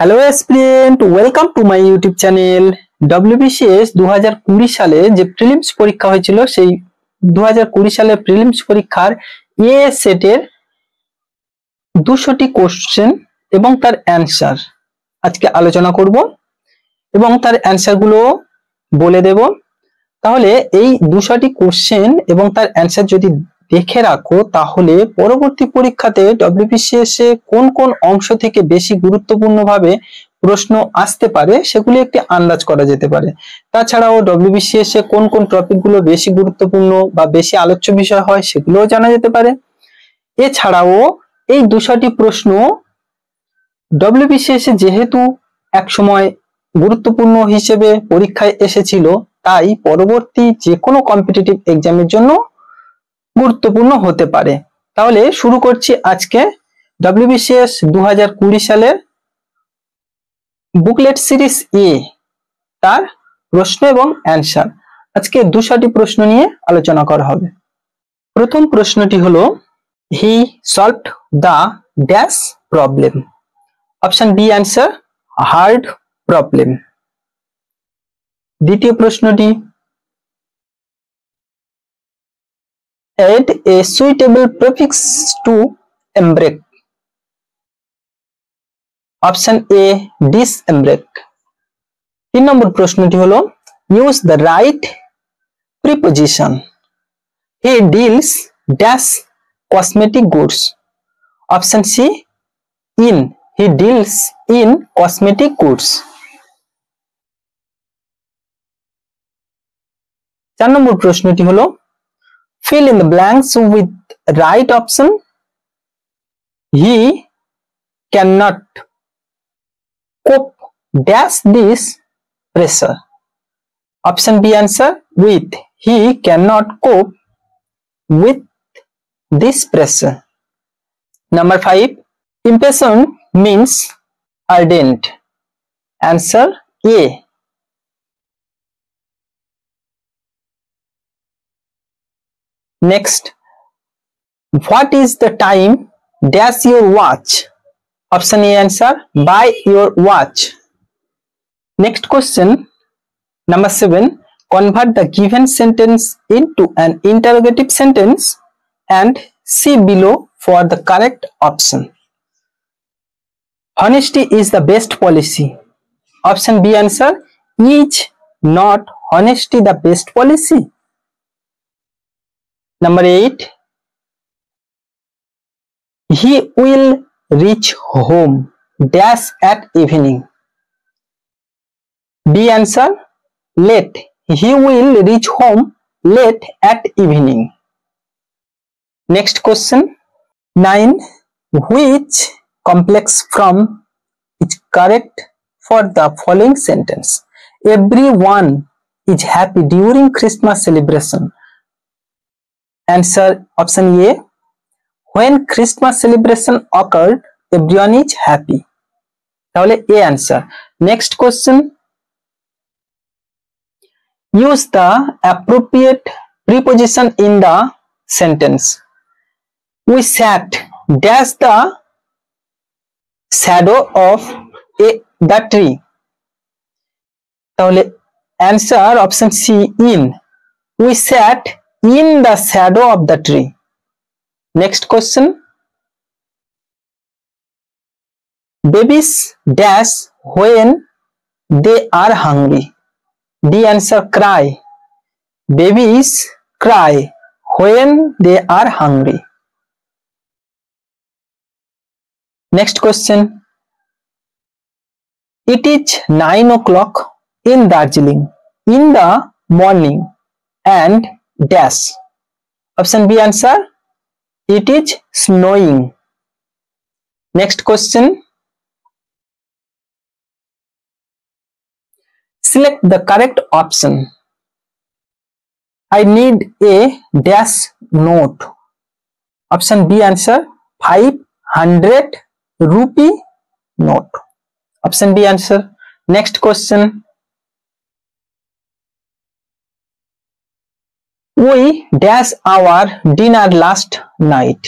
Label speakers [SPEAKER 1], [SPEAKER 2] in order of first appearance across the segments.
[SPEAKER 1] Hello student, welcome to my YouTube channel. WBCS 2020 সালে যে prelims পরীক্ষা হয়েছিল, সেই 2020 সালের প্রিলিমস পরীক্ষার এ সেটের 200টি কোশ্চেন এবং তার অ্যান্সার আজকে আলোচনা করব এবং তার অ্যান্সার গুলো বলে দেব। তাহলে এই 200টি কোশ্চেন এবং তার অ্যান্সার যদি দেখে রাখো, তাহলে পরবর্তী পরীক্ষাতে ডব্লিউবিসিএস এ কোন কোন অংশ থেকে বেশি গুরুত্বপূর্ণভাবে প্রশ্ন আসতে পারে সেগুলি একটি আন্দাজ করা যেতে পারে। তাছাড়াও ডব্লিউবিসিএস এ কোন কোন টপিক গুলো বেশি গুরুত্বপূর্ণ বা বেশি আলোচ্য বিষয় হয় সেগুলোও জানা যেতে পারে। এছাড়াও এই 200টি প্রশ্ন ডব্লিউবিসিএস এ যেহেতু একসময় গুরুত্বপূর্ণ হিসেবে পরীক্ষায় এসেছিল, তাই পরবর্তী যে কোনো কম্পিটিটিভ এক্সামের জন্য গুরুত্বপূর্ণ হতে পারে। তাহলে শুরু করছি আজকে ডব্লিউবিসিএস 2020 সালের বুকলেট সিরিজ এ তার প্রশ্ন এবং অ্যান্সার। আজকে 200টি প্রশ্ন নিয়ে আলোচনা করা হবে। প্রথম প্রশ্নটি হলো, he solved the dash problem. Option B answer, hard problem. দ্বিতীয় প্রশ্নটি, add a suitable prefix to embrace. Option A, disembark। 3 নম্বর প্রশ্নটি হলো, use the right preposition. He deals dash cosmetic goods. Option C, in. He deals in cosmetic goods. 4 নম্বর প্রশ্নটি হলো, fill in the blanks with right option. He cannot cope dash this pressure. Option B answer, with. He cannot cope with this pressure. Number 5, impatient means ardent. Answer A. Next, what is the time dash your watch? Option A answer, by your watch. Next question, number 7, convert the given sentence into an interrogative sentence and see below for the correct option. Honesty is the best policy. Option B answer, is not honesty the best policy? Number 8, he will reach home dash at evening. B answer, late. He will reach home late at evening. Next question, 9, which complex form is correct for the following sentence? Everyone is happy during Christmas celebration. Answer option A, when Christmas celebration occurred, everyone is happy. তাহলে A answer. Next question, use the appropriate preposition in the sentence. We sat dash the shadow of the tree. তাহলে answer option C, in. We sat in the shadow of the tree. Next question, babies dash when they are hungry. D answer, cry. Babies cry when they are hungry. Next question, it is 9 o'clock in Darjeeling in the morning and dash. Option B answer, it is snowing. Next question, select the correct option. I need a dash note. Option B answer, 500 rupee note. Option B answer. Next question, we dash our dinner last night.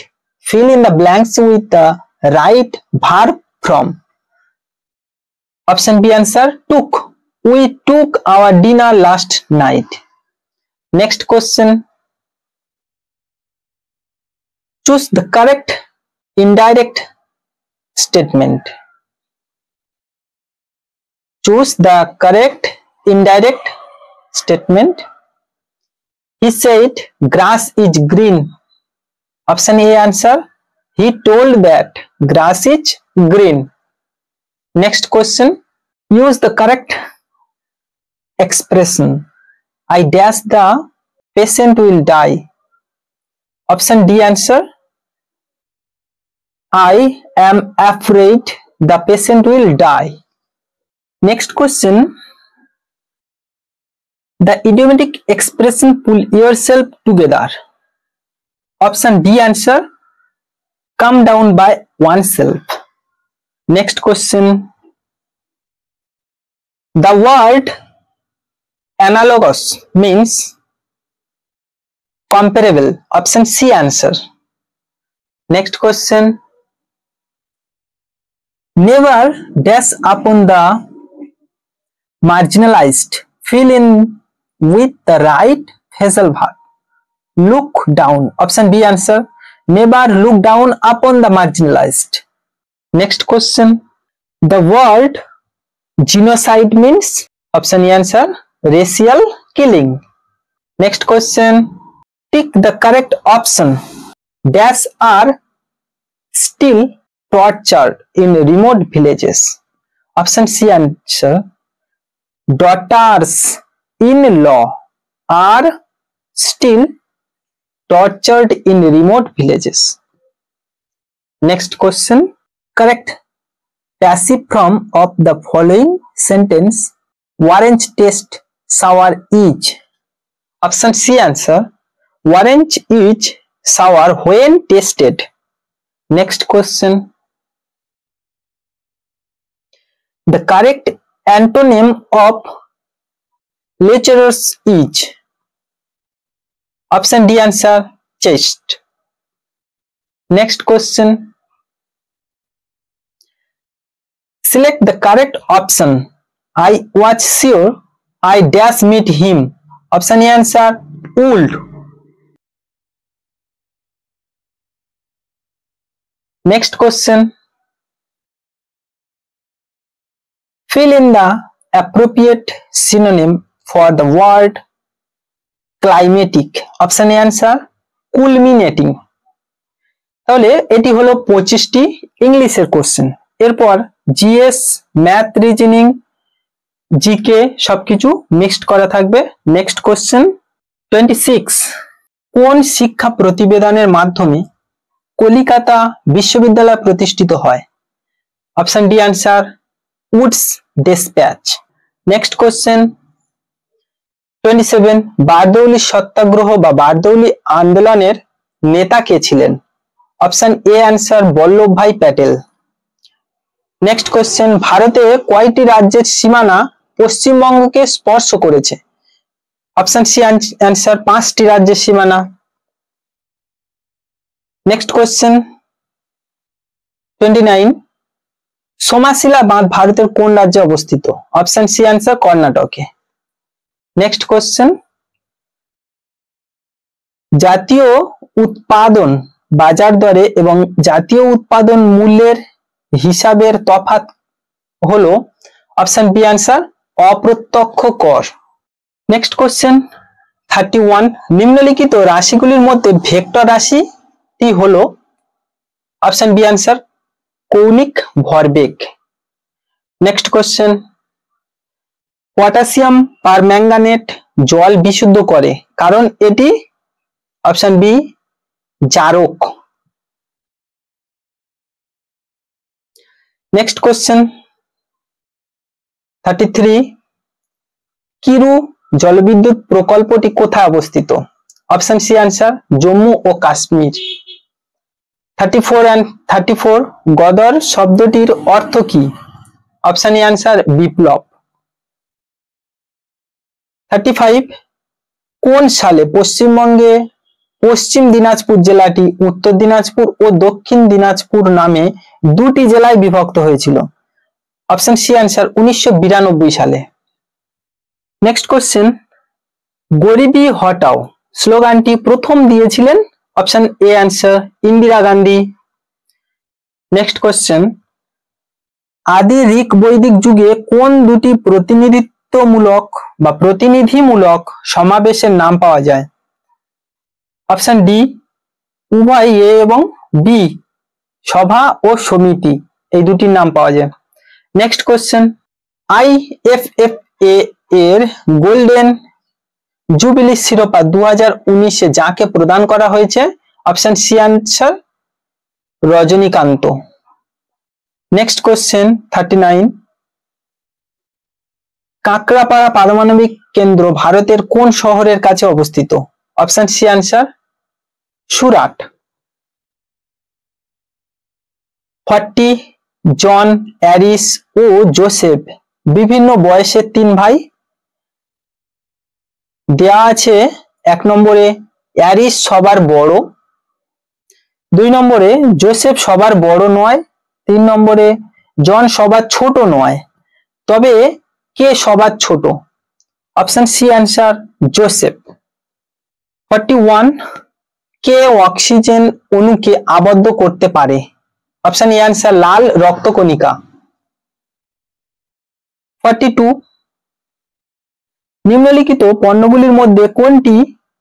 [SPEAKER 1] Fill in the blanks with the right verb from. Option B answer took. We took our dinner last night. Next question. Choose the correct indirect statement. Choose the correct indirect statement. He said grass is green. Option A answer. He told that grass is green. Next question. Use the correct expression. I dash the patient will die. Option D answer. I am afraid the patient will die. Next question. The idiomatic expression pull yourself together. Option D answer. Come down by oneself. Next question. The word analogous means comparable. Option C answer. Next question. Never dash upon the marginalized. Fill in with the right phrasal verb. Look down. Option B answer. Never look down upon the marginalized. Next question. The word genocide means. Option A answer. Racial killing. Next question. Tick the correct option. Dash are still tortured in remote villages. Option C answer. Daughters-in-law are still tortured in remote villages. Next question. Correct passive form of the following sentence. Orange taste sour is. Option C answer. Orange is sour when tasted. Next question. The correct antonym of lecherous is. Option D answer. Chaste. Next question. Select the correct option. I was sure I dash meet him. Option A answer. Would. Next question. Fill in the appropriate synonym for the word climatic. Option A answer. Culminating. তাহলে এটি হলো 25টি ইংলিশের question. এরপর GS, math, reasoning, GK সবকিছু mixed করা থাকবে। Next question 26। কোন শিক্ষা প্রতিবেদনের মাধ্যমে কলিকাতা বিশ্ববিদ্যালয় প্রতিষ্ঠিত হয়? Option D answer Wood's despatch. Next question 27। Bardoli সত্যাগ্রহ বা বারদৌলি আন্দোলনের নেতা কে ছিলেন? Option A answer Vallabhbhai Patel. Next question ভারতে কয়টি রাজ্যের সীমানা পশ্চিমবঙ্গকে স্পর্শ করেছে? অপশন সি আনসার 5টি রাজ্যের সীমানা। Next question 29। সোমাশিলা বাঁধ ভারতের কোন রাজ্যে অবস্থিত? অপশন সি আনসার কর্ণাটকে। নেক্সট কোশ্চেন জাতীয় উৎপাদন বাজার দরে এবং জাতীয় উৎপাদন মূল্যের হিসাবের তফাৎ হলো? অপশন বি আনসার অপ্রত্যক্ষ কর। Next question 31। নিম্নলিখিত রাশিগুলির মধ্যে ভেক্টর রাশিটি হলো? অপশন বি আনসার কৌণিক ভরবেগ। নেক্সট কোশ্চেন পটাশিয়াম পারম্যাঙ্গানেট জল বিশুদ্ধ করে কারণ এটি? অপশন বি জারক। Next question 33। কিরু জলবিদ্যুৎ প্রকল্পটি কোথায় অবস্থিত? অপশন সি আনসার জম্মু ও কাশ্মীর। 34 গদর শব্দটির অর্থ কি? অপশন এ আনসার বিপ্লব। 35। কোন সালে পশ্চিমবঙ্গে পশ্চিম দিনাজপুর জেলাটি উত্তর দিনাজপুর ও দক্ষিণ দিনাজপুর নামে দুটি জেলায় বিভক্ত হয়েছিল? অপশন সি অ্যান্সার 1992 সালে। নেক্সট কোশ্চেন, গরিবি হটাও স্লোগানটি প্রথম দিয়েছিলেন? Option A answer Indira Gandhi. Next question, আদি ঋক বৈদিক যুগে কোন দুটি প্রতিনিধিমূলক সমাবেশের নাম পাওয়া যায়? অপশন ডি উভয়, এ এবং বি সভা ও সমিতি, এই দুটির নাম পাওয়া যায়। নেক্সট কোশ্চেন, IFFA এর গোল্ডেন জুবিলি শিরোপা 2019-এ যাকে প্রদান করা হয়েছে? Option C answer Rajinikanth. Next question 39, Kakrapar পারমাণবিক কেন্দ্র ভারতের কোন শহরের কাছে অবস্থিত? Option C answer Surat. 40, John, অ্যারিস ও জোসেফ বিভিন্ন বয়সের 3 ভাই। দেয়া আছে 1 নম্বরে অ্যারিস সবার বড়, 2 নম্বরে জোসেফ সবার বড় নয়, 3 নম্বরে জন সবার ছোট নয়, তবে কে সবার ছোট? Option C answer Joseph. 41, কে অক্সিজেন অণুকে আবদ্ধ করতে পারে? অপশন এ অ্যান্সার লাল রক্তকণিকা। 42, নিম্নলিখিত পণ্যগুলির মধ্যে কোনটি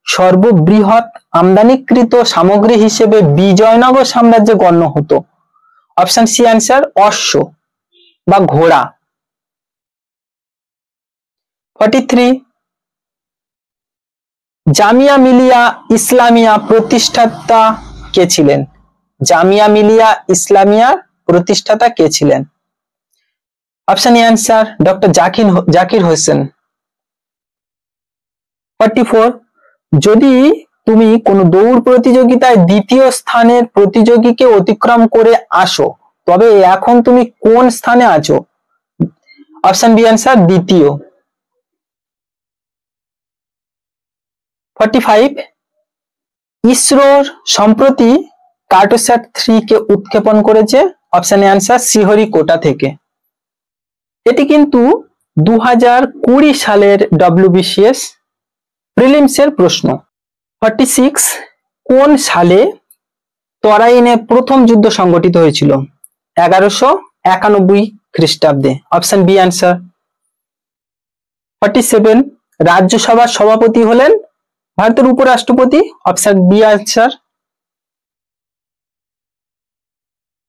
[SPEAKER 1] সর্ববৃহৎ আমদানিকৃত সামগ্রী হিসেবে বিজয়নগর সাম্রাজ্যে গণ্য হতো? অপশন সি অ্যান্সার অশ্ব বা ঘোড়া। 43, জামিয়া মিলিয়া ইসলামিয়া প্রতিষ্ঠাতা কে ছিলেন? জামিয়া মিলিয়া ইসলামিয়ার প্রতিষ্ঠাতা কে ছিলেন? Option A answer doctor Zakir Hossain. 44, যদি তুমি কোনো দৌড় প্রতিযোগিতায় দ্বিতীয় স্থানের প্রতিযোগীকে অতিক্রম করে আসো, তবে এখন তুমি কোন স্থানে আছো? অপশন বি অ্যান্সার দ্বিতীয়। 45, ইসরোর সম্প্রতি কার্টোস্যাট 3 কে উৎক্ষেপণ করেছে? অপশন এ অ্যান্সার শ্রীহরিকোটা থেকে। এটি কিন্তু 2020 সালের WBCS প্রিলিমস এর প্রশ্ন। 46, কোন সালে তরাইনে প্রথম যুদ্ধ সংগঠিত হয়েছিল? 1191 খ্রিস্টাব্দে। Option B answer. 47, রাজ্যসভার সভাপতি হলেন ভারতের উপরাষ্ট্রপতি? Option B answer.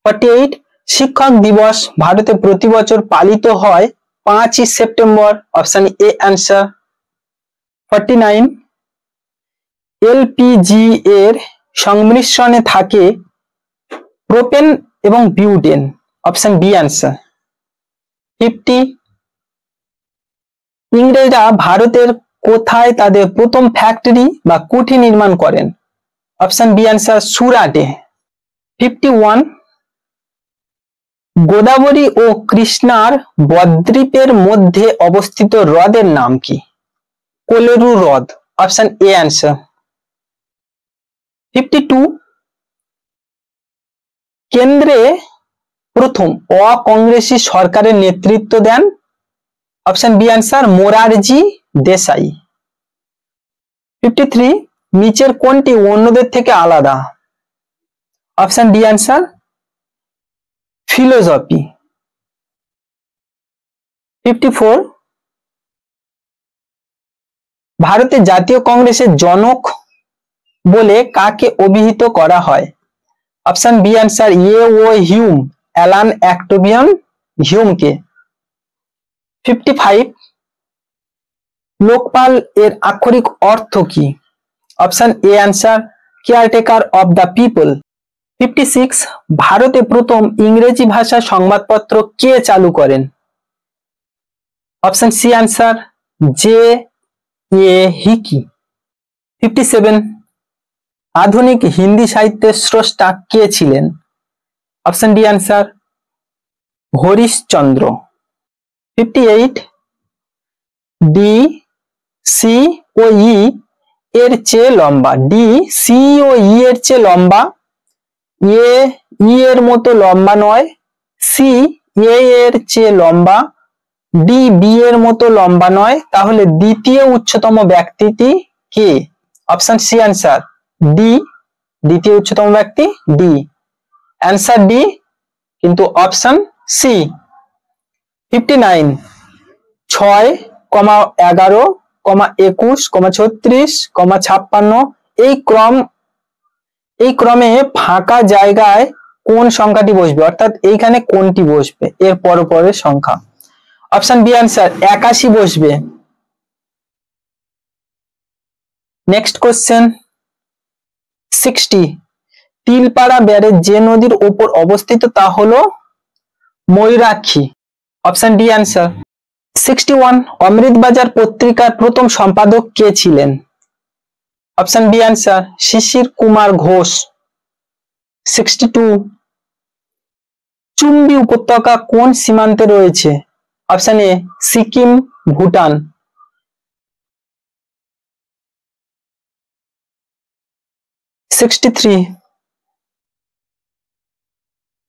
[SPEAKER 1] 48, শিক্ষক দিবস ভারতে প্রতি বছর পালিত হয় 5ই September? Option A answer. 49, LPG এর সংমিশ্রণে থাকে প্রোপেন এবং বিউটেন? Option B answer. 50, ইংরেজরা ভারতের কোথায় তাদের প্রথম ফ্যাক্টরি বা কুঠি নির্মাণ করেন? অপশন বি অ্যান্সার সুরাটে। 51, গোদাবরী ও কৃষ্ণার বদ্বীপের মধ্যে অবস্থিত হ্রদের নাম কি? কোলেরু হ্রদ। Option A answer. 52, কেন্দ্রে প্রথম অকংগ্রেসী সরকারের নেতৃত্ব দেন? Option B answer Morarji Desai. 53, নিচের কোনটি অন্যদের থেকে আলাদা? Option D answer philosophy. 54, ভারতের জাতীয় কংগ্রেসের জনক বলে কাকে অভিহিত করা হয়? Option B answer A O Hume, Allan Octavian হিউমকে। 55, লোকপাল এর আক্ষরিক অর্থ কি? Option A answer caretaker of the people. 56, ভারতে প্রথম ইংরেজি ভাষা সংবাদপত্র কে চালু করেন? Option C answer J A Hicky. 57, আধুনিক হিন্দি সাহিত্যের স্রষ্টা কে ছিলেন? Option D answer Harishchandra. 58, D C O E এর চেয়ে লম্বা? ডি সি ও ই এর চেয়ে লম্বা, এ ই এর মতো লম্বা নয়, সি এ এর চেয়ে লম্বা, ডি বি এর মতো লম্বা নয়, তাহলে দ্বিতীয় উচ্চতম ব্যক্তিটি কে? অপশন সি অ্যান্সার ডি, দ্বিতীয় উচ্চতম ব্যক্তি ডি, অ্যান্সার ডি, কিন্তু অপশন সি। 59 6, 11, 21, 36, 56 এই ক্রমে ফাঁকা জায়গায় কোন সংখ্যাটি বসবে, অর্থাৎ এইখানে কোনটি বসবে এর পরের সংখ্যা? অপশন বি অ্যান্সার 81 বসবে। নেক্সট কোশ্চেন 60, তিলপাড়া ব্যারেজ যে নদীর উপর অবস্থিত তা হলো Mayurakshi, option D answer. 61, Amritabazar পত্রিকার প্রথম সম্পাদক কে ছিলেন? অপশন বি অ্যান্সার শিশির কুমার ঘোষ। 62, চুম্বি উপত্যকা কোন সীমান্তে রয়েছে? Option A Sikkim, Bhutan. 63,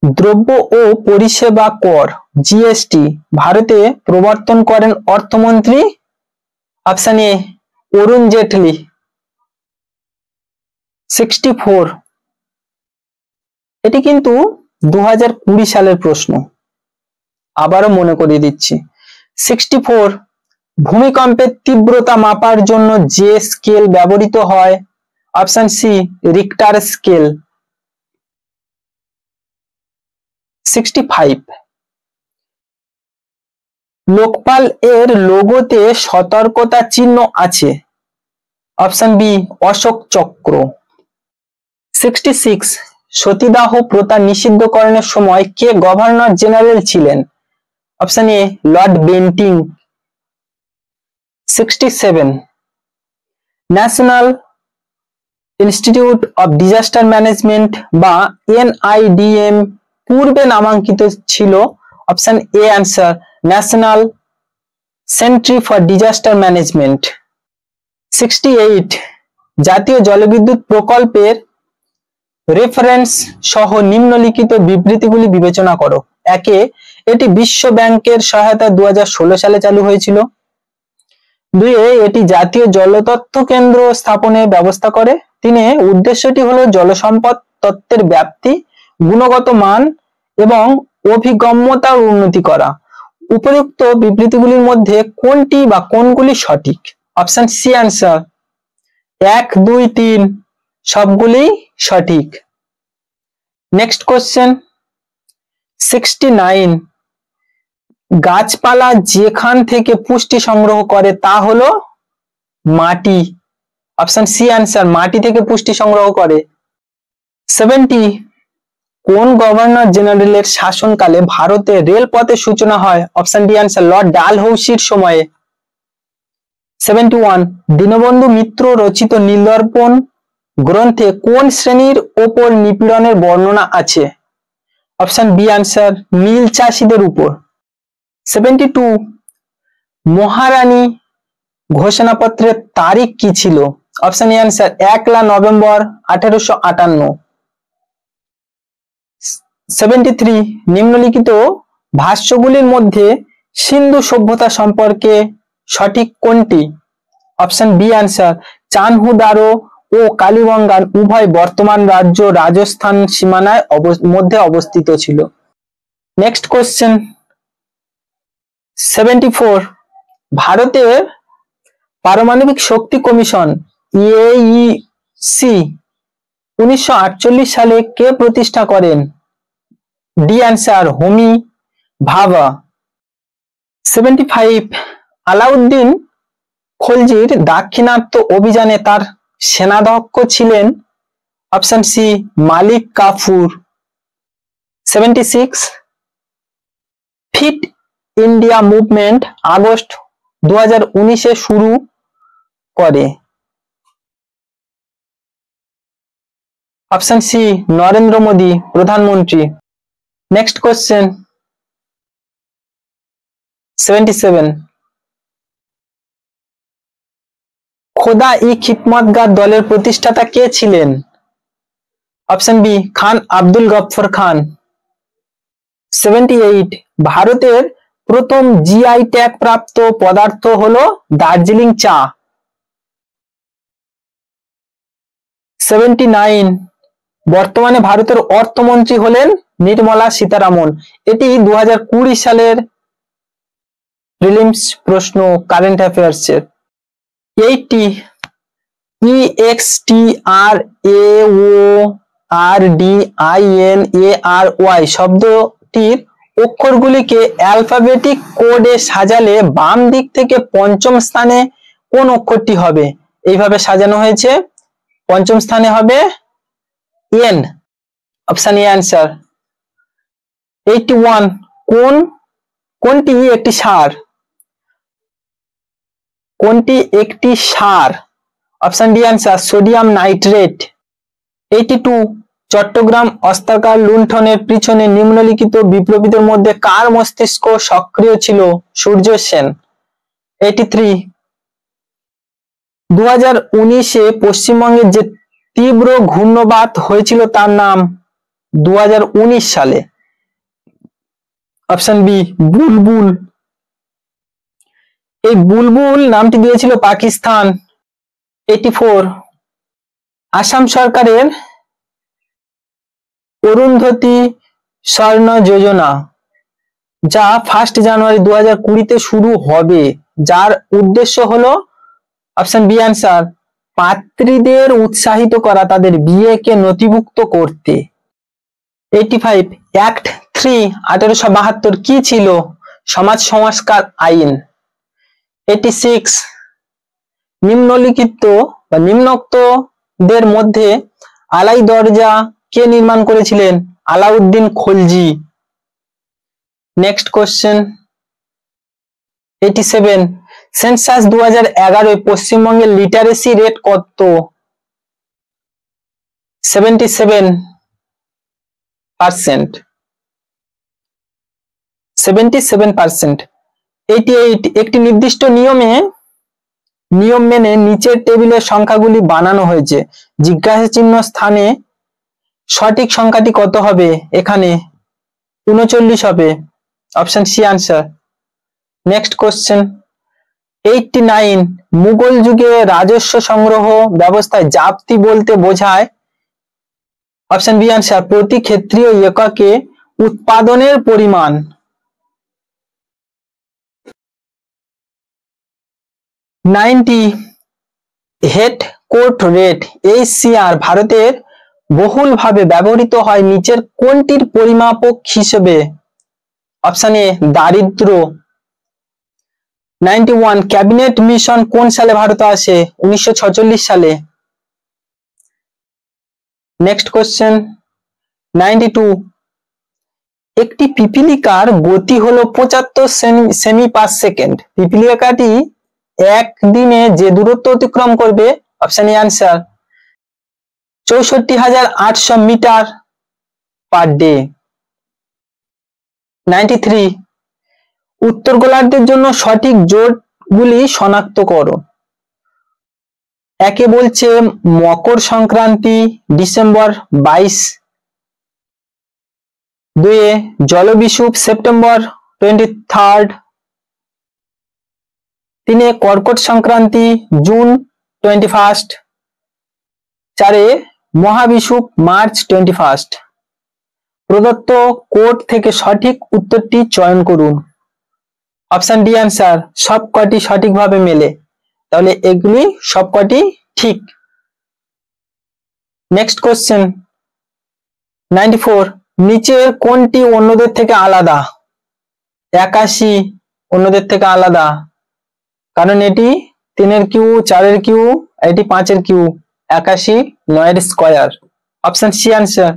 [SPEAKER 1] দ্রব্য ও পরিষেবা কর জিএসটি ভারতে প্রবর্তন করেন অর্থমন্ত্রী? Option A Arun Jaitley. 64, এটি কিন্তু 2020 সালের প্রশ্ন, আবারও মনে করিয়ে দিচ্ছি। 64, ভূমিকম্পের তীব্রতা মাপার জন্য যে স্কেল ব্যবহৃত হয়? Option C Richter scale. 65, Lokpal এর লোগোতে সতর্কতা চিহ্ন আছে? অপশন বি অশোক চক্র। 66, সতীদাহ প্রথা নিষিদ্ধকরণের সময় কে গভর্নর জেনারেল ছিলেন? Option A Lord Bentinck. 67, national institute of disaster management বা এনআইডিএম পূর্বে নামাঙ্কিত ছিল? Option A answer national sentry for disaster management. 68, জাতীয় জলবিদ্যুৎ প্রকল্পের রেফারেন্স সহ নিম্নলিখিত বিবৃতিগুলি বিবেচনা করো। একে, এটি বিশ্ব ব্যাংকের সহায়তায় 2016 সালে চালু হয়েছিল। 2, এটি জাতীয় জলতত্ত্ব কেন্দ্র স্থাপনের ব্যবস্থা করে। 3, উদ্দেশ্যটি হলো জলসম্পদ তত্ত্বের ব্যাপ্তি, গুণগত মান এবং অভিগম্যতার উন্নতি করা। উপযুক্ত বিবৃতিগুলির মধ্যে কোনটি বা কোনগুলি সঠিক? অপশন সি অ্যান্সার 1, 2, 3 সবগুলি সঠিক। নেক্সট কোশ্চেন 69, গাছপালা যেখান থেকে পুষ্টি সংগ্রহ করে তা হলো মাটি। অপশন সি অ্যান্সার মাটি থেকে পুষ্টি সংগ্রহ করে। 70, কোন গভর্নর জেনারেলের শাসনকালে ভারতে রেলপথের সূচনা হয়? অপশন ডি অ্যান্সার লর্ড ডালহৌসির সময়ে। 71, দীনবন্ধু মিত্র রচিত নীলদর্পণ গ্রন্থে কোন শ্রেণীর ওপর নিপীড়নের বর্ণনা আছে? অপশন বি অ্যান্সার নীল চাষীদের উপর। 72, মহারানী ঘোষণাপত্রের তারিখ কি ছিল? Option A answer 1 November 1858। 73, নিম্নলিখিত ভাষ্যগুলির মধ্যে সিন্ধু সভ্যতা সম্পর্কে সঠিক কোনটি? অপশন বি অ্যান্সার চানহুদারো ও কালীবঙ্গান উভয় বর্তমান রাজ্য রাজস্থান সীমানায় মধ্যে অবস্থিত ছিল। নেক্সট কোশ্চেন 74, ভারতের পারমাণবিক শক্তি কমিশন এইইসি 1948 সালে কে প্রতিষ্ঠা করেন? ডি অ্যান্সার হোমি ভাভা। 75, আলাউদ্দিন খলজির দাক্ষিণাত্য অভিযানে তার সেনাধ্যক্ষ ছিলেন? অপশন সি মালিক Kafur. 76, fit India movement August 2019 শুরু করে? অপশন সি নরেন্দ্র মোদী প্রধানমন্ত্রী। নেক্সট কোশ্চেন 77, খোদা ই খিদমতগার দলের প্রতিষ্ঠাতা কে ছিলেন? অপশন বি খান আব্দুল গফফর খান। 78 ভারতের প্রথম জিআই ট্যাগ প্রাপ্ত পদার্থ হলো দার্জিলিং চা। 79 বর্তমানে ভারতের অর্থমন্ত্রী হলেন নির্মলা সীতারামন। এটি 2020 সালের প্রিলিমস প্রশ্ন, কারেন্ট অ্যাফেয়ার্সের। 80 EXTRAORDINARY শব্দটির অক্ষরগুলিকে অ্যালফাবেটিক কোডে সাজালে বাম দিক থেকে পঞ্চম স্থানে কোন অক্ষরটি হবে? এইভাবে সাজানো হয়েছে, পঞ্চম স্থানে হবে এন, অপশন এ অ্যান্সার। 81 কোনটি একটি সার? কোনটি একটি সার? Option D answer, sodium nitrate. 82 Chittagong অস্ত্রাগার লুণ্ঠনের পিছনে নিম্নলিখিত বিপ্লবীদের মধ্যে কার মস্তিষ্ক সক্রিয় ছিল? সূর্য সেন। 83 2019-এ পশ্চিমবঙ্গে যে তীব্র ঘূর্ণিবাত হয়েছিল তার নাম? 2019 সালে। অপশন বি বুলবুল। এই বুলবুল নামটি দিয়েছিল পাকিস্তান। 84 আসাম সরকারের অরুন্ধতী স্বর্ণ যোজনা, যা 1 জানুয়ারি 2020-তে শুরু হবে, যার উদ্দেশ্য হলো অপশন বি অ্যান্সার, পাত্রীদের উৎসাহিত করা তাদের বিয়েকে নথিভুক্ত করতে। 85 অ্যাক্ট 3 1872 কি ছিল? সমাজ সংস্কার আইন। 86 নিম্নোক্তদের মধ্যে আলাই দরজা কে নির্মাণ করেছিলেন? Alauddin Khalji. Next question. 87 census 2011 পশ্চিমবঙ্গের লিটারেসি রেট কত? 77%। 77%। 88 একটি নির্দিষ্ট নিয়ম মেনে নিচের টেবিলের সংখ্যাগুলি বানানো হয়েছে, জিজ্ঞাসা চিহ্ন স্থানে সঠিক সংখ্যাটি কত হবে? এখানে 39 হবে, option C answer. Next question. 89 Mughal যুগে রাজস্ব সংগ্রহ ব্যবস্থায় জাপ্তি বলতে বোঝায়? অপশন বি আনসার, প্রতি ক্ষেত্রীয় এককে উৎপাদনের পরিমাণ। 90 হেড কোর্ট রেট HCR ভারতের বহুলভাবে ব্যবহৃত হয় নিচের কোনটির পরিমাপক হিসেবে? অপশন এ দারিদ্র। 91 ক্যাবিনেট মিশন কোন সালে ভারতে আসে? 1946 সালে। Next question. 92 একটি পিপীলিকার গতি হলো 75 সেমি পার সেকেন্ড। পিপীলিকাটি একদিনে যে দূরত্ব অতিক্রম করবে? Option A answer, 64,800 metre per day. 93 উত্তর গোলার্ধের জন্য সঠিক জোটগুলি শনাক্ত করো। একে বলছে মকর সংক্রান্তি ডিসেম্বর 22, 2 জলবিষুব সেপ্টেম্বর 23, 3 কর্কট সংক্রান্তি জুন 21, 4 মহাবিষুব মার্চ 21। প্রদত্ত কোড থেকে সঠিক উত্তরটি চয়ন করুন। অপশন ডি অ্যান্সার, সবকটি সঠিকভাবে মেলে, তাহলে এগুলি সবকটি ঠিক। Next question. 94 নিচের কোনটি অন্যদের থেকে আলাদা? 81 অন্যদের থেকে আলাদা, কারণ এটি 3-এর কিউ, 4-এর কিউ, এটি 5-এর কিউ। 81 9-এর স্কয়ার, অপশন সি আনসার।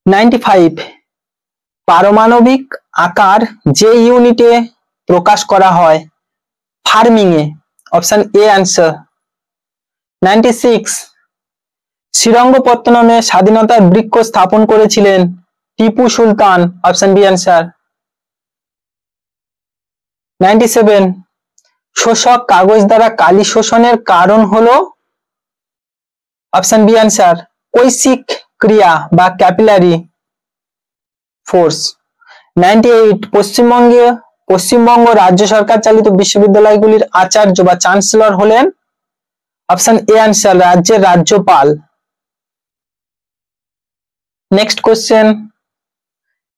[SPEAKER 1] 95 পারমাণবিক আকার যে ইউনিটে প্রকাশ করা হয়? ফার্মিং এ, অপশন এ আনসার। 96 শ্রীরঙ্গপত্তনমে স্বাধীনতার বৃক্ষ স্থাপন করেছিলেন Tipu Sultan, option B answer. 97 শোষক কাগজ দ্বারা কালি শোষণের কারণ হলো? অপশন বি আনসার, কৈশিক ক্রিয়া বা ক্যাপিলারি ফোর্স। 98 পশ্চিমবঙ্গ রাজ্য সরকার চালিত বিশ্ববিদ্যালয়গুলির আচার্য বা চ্যান্সেলর হলেন অপশন এ আনসার রাজ্যের রাজ্যপাল। নেক্সট কোশ্চেন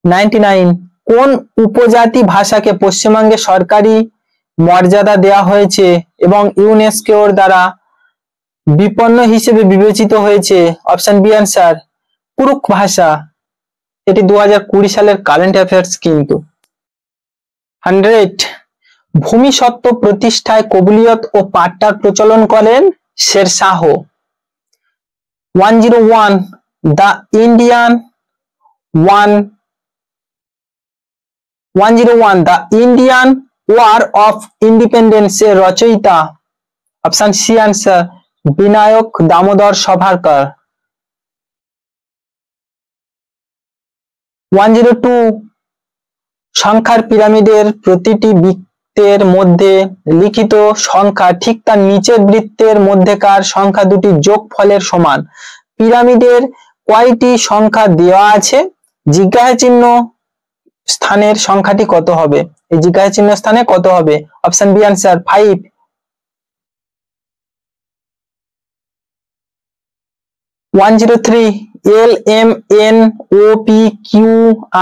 [SPEAKER 1] 99 কোন উপজাতি ভাষাকে পশ্চিমবঙ্গে সরকারি মর্যাদা দেওয়া হয়েছে এবং ইউনেস্কোর দ্বারা বিপন্ন হিসেবে বিবেচিত হয়েছে? অপশন বি আনসার কুরুক ভাষা। এটি 2020 সালের কারেন্ট অ্যাফেয়ার্স কিন্তু। 100 ভূমি সত্ত্ব প্রতিষ্ঠায় কবুলিয়ত ও পাট্টার প্রচলন করেন Sher Shah. 101 the Indian war of independence এর রচয়িতা? Option C answer Vinayak Damodar Savarkar. 102 সংখ্যার পিরামিডের প্রতিটি বৃত্তের মধ্যে লিখিত সংখ্যা ঠিক তার নিচের বৃত্তের মধ্যেকার সংখ্যা দুটি যোগফলের সমান। পিরামিডের কয়টি সংখ্যা দেওয়া আছে? জিজ্ঞাসা চিহ্ন স্থানের সংখ্যাটি কত হবে? এই জিজ্ঞাসা চিহ্ন স্থানে কত হবে? Option B answer 5। 103 L M N O P Q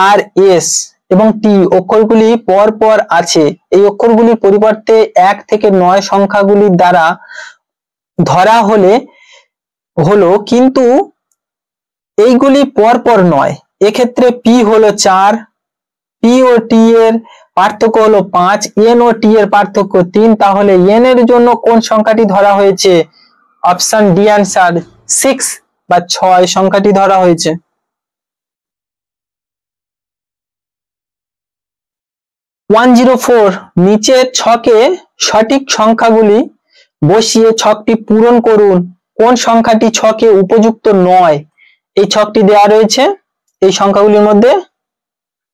[SPEAKER 1] R S এবং টি অক্ষরগুলি পর পর আছে। এই অক্ষরগুলির পরিবর্তে 1 থেকে 9 সংখ্যাগুলির দ্বারা ধরা হলো কিন্তু এইগুলি পর পর নয়। এক্ষেত্রে পি হলো 4, পি ও টি এর পার্থক্য হলো 5, এন ও টি এর পার্থক্য 3। তাহলে এন এর জন্য কোন সংখ্যাটি ধরা হয়েছে? অপশন ডি আনসার 6 বা 6 সংখ্যাটি ধরা হয়েছে। 104 নিচের ছকে সঠিক সংখ্যাগুলি বসিয়ে ছকটি পূরণ করুন। কোন সংখ্যাটি ছকে উপযুক্ত নয়? এই ছকটি দেওয়া রয়েছে, এই সংখ্যাগুলির মধ্যে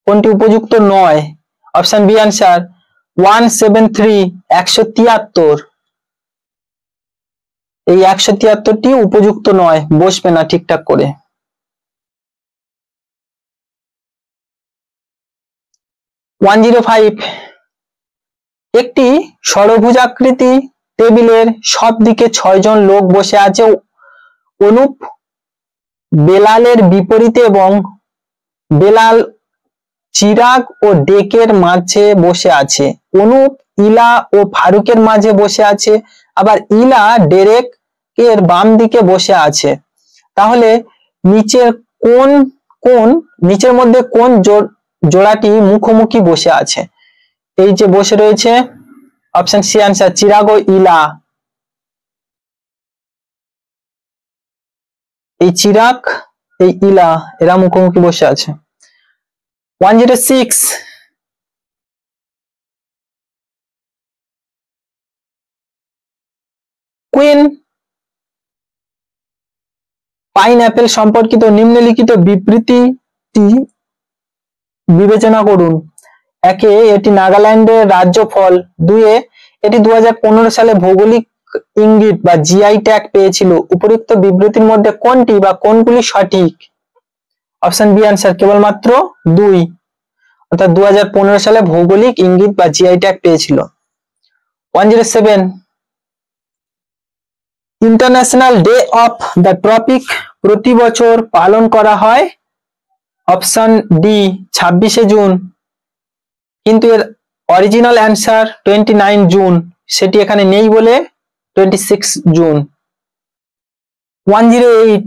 [SPEAKER 1] কোনটি উপযুক্ত নয়? Option B answer 173 173। এই 173টি উপযুক্ত নয়, বসবে না ঠিকঠাক করে। 105 একটি ষড়ভুজাকৃতি টেবিলের সব দিকে 6 জন লোক বসে আছে। অনুপ বেলালের বিপরীতে এবং বেলাল চিরাগ ও ডেকের মাঝে বসে আছে। অনুপ ইলা ও ফারুকের মাঝে বসে আছে, আবার ইলা ডেরেক এর বাম দিকে বসে আছে। তাহলে নিচের মধ্যে কোন জোড়াটি মুখোমুখি বসে আছে? এই যে বসে রয়েছে, অপশন সি আনসার চিরাগ ও ইলা। এই চিরাগ, এই ইলা, এরা মুখোমুখি বসে আছে। 106 কুইন পাইনঅ্যাপেল সম্পর্কিত নিম্নলিখিত বিবৃতিটি বিবেচনা করুন। 1 এটি নাগাল্যান্ডের রাজ্য ফল। 2 এটি 2015 সালে ভৌগোলিক ইঙ্গিত বা জিআই ট্যাগ পেয়েছিল। উপরোক্ত বিবৃতির মধ্যে কোনটি বা কোনগুলি সঠিক? অপশন বি আনসার কেবলমাত্র 2, অর্থাৎ 2015 সালে ভৌগোলিক ইঙ্গিত বা জিআই ট্যাগ পেয়েছিল। 107 international day of the tropic প্রতি বছর পালন করা হয়। অপশন ডি 26শে জুন, কিন্তু এর অরিজিনাল অ্যান্সার 29 জুন, সেটি এখানে নেই বলে 26 জুন। 108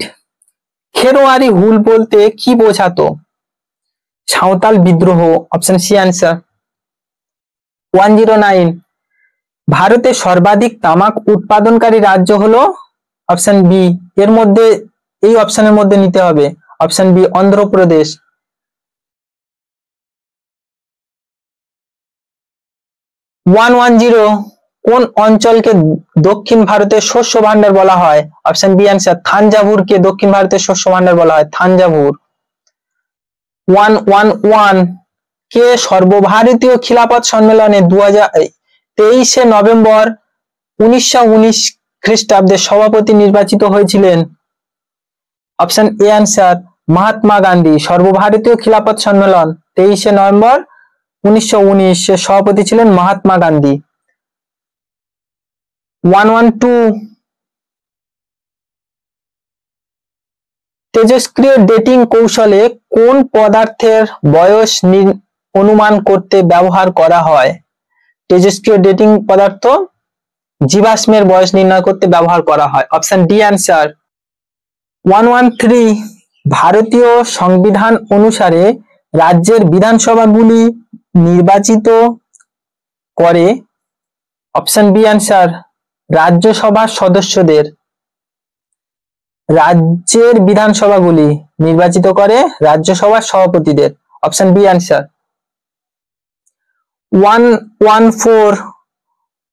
[SPEAKER 1] খেরোয়ারি হুল বলতে কি বোঝাতো? সাঁওতাল বিদ্রোহ। Option C answer. 109 ভারতের সর্বাধিক তামাক উৎপাদনকারী রাজ্য হলো? Option B. এর মধ্যে এই অপশনের মধ্যে নিতে হবে, অপশন বি অন্ধ্রপ্রদেশ। 110 কোন অঞ্চলকে দক্ষিণ ভারতের শস্য ভান্ডার বলা হয়? অপশন বি আনসার থাঞ্জাভুরকে দক্ষিণ ভারতের শস্য ভান্ডার বলা হয়, থাঞ্জাভুর। 111 কে সর্বভারতীয় খিলাফত সম্মেলনে 23শে নভেম্বর 1919 খ্রিস্টাব্দে সভাপতি নির্বাচিত হয়েছিলেন? Option A answer Mahatma Gandhi. সর্বভারতীয় খিলাফত সম্মেলন 23শে নভেম্বর 1919 এর সভাপতি ছিলেন মহাত্মা গান্ধী। 112 তেজস্ক্রিয় ডেটিং কৌশলে কোন পদার্থের বয়স অনুমান করতে ব্যবহার করা হয়? তেজস্ক্রিয় ডেটিং পদার্থ জীবাশ্মের বয়স নির্ণয় করতে ব্যবহার করা হয়। Option D answer. 113 ভারতীয় সংবিধান অনুসারে রাজ্যের বিধানসভাগুলি নির্বাচিত করে। অপশন বি অ্যান্সার রাজ্যসভার সদস্যদের। রাজ্যের বিধানসভাগুলি নির্বাচিত করে রাজ্যসভার সভাপতিদের। Option B answer. 114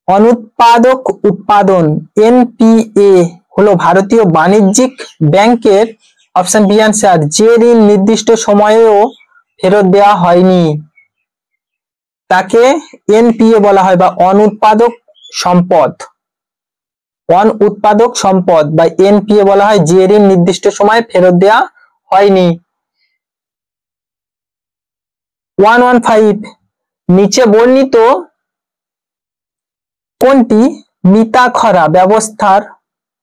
[SPEAKER 1] অনুৎপাদক উৎপাদন এনপিএ হলো ভারতীয় বাণিজ্যিক ব্যাংকের। অপশন বি অ্যান্সার যে ঋণ নির্দিষ্ট সময়েও ফেরত দেওয়া হয়নি তাকে এনপিএ বলা হয় বা অনুৎপাদক সম্পদ। অনুৎপাদক সম্পদ বা এনপিএ বলা হয় যে ঋণ নির্দিষ্ট সময়ে ফেরত দেওয়া হয়নি। 115 নিচে বর্ণিত কোনটি মিতাখরা ব্যবস্থার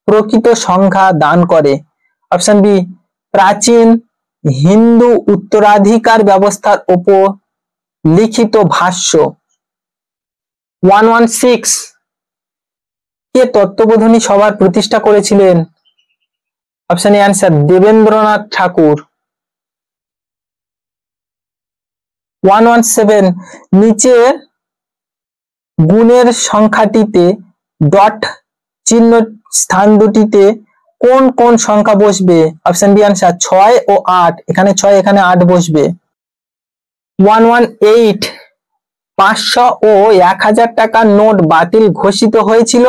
[SPEAKER 1] প্রকৃত সংজ্ঞা দান করে? অপশন বি প্রাচীন হিন্দু উত্তরাধিকার ব্যবস্থার উপর লিখিত ভাষ্য। 116 কে তত্ত্ববোধিনী সভার প্রতিষ্ঠা করেছিলেন? অপশন এ অ্যান্সার দেবেন্দ্রনাথ ঠাকুর। 117 নিচের গুণের সংখ্যাটিতে ডট চিহ্ন স্থান দুটিতে কোন কোন সংখ্যা বসবে? অপশন বি অ্যান্সার 6 ও 8। এখানে 6 এখানে 8 বসবে। 118 500 ও 1000 টাকার নোট বাতিল ঘোষিত হয়েছিল